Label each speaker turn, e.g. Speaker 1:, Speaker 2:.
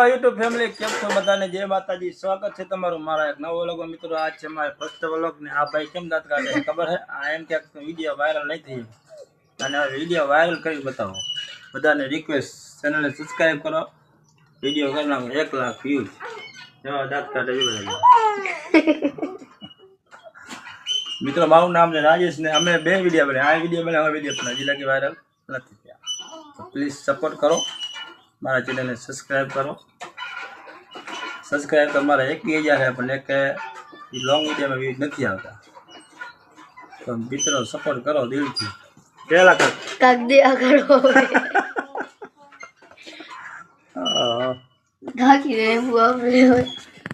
Speaker 1: YouTube family કેમ છો બધાને જય માતાજી સ્વાગત છે તમારું મારા એક નવો વ્લોગ મિત્રો આજ છે મારે ફર્સ્ટ વ્લોગ ને આ ભાઈ કેમ દાંત કાઢે ખબર છે આ એમ કે વિડીયો વાયરલ નહીં થઈ અને આ વિડીયો વાયરલ કરી બતાવો બધાને રિક્વેસ્ટ ચેનલને સબસ્ક્રાઇબ કરો વિડીયો કરનાર 1 લાખ વ્યૂઝ એવા દાંત કાઢે મિત્રો મારું નામ છે રાજેશ ને અમે બે વિડીયો બને આ વિડીયો બને આ વિડીયો પણ હજી લગી વાયરલ નથી થયા તો પ્લીઝ સપોર્ટ કરો મારા ચેનલને સબસ્ક્રાઇબ કરો સબસ્ક્રાઇબ તો મારા 1000 છે પણ એક લોંગ વિડીયોમાં વ્યૂઝ નથી આવતા તો મિત્રો સપોર્ટ કરો દિલથી પહેલા કાક
Speaker 2: દિયા કરો ઢાકી દે હું આપણે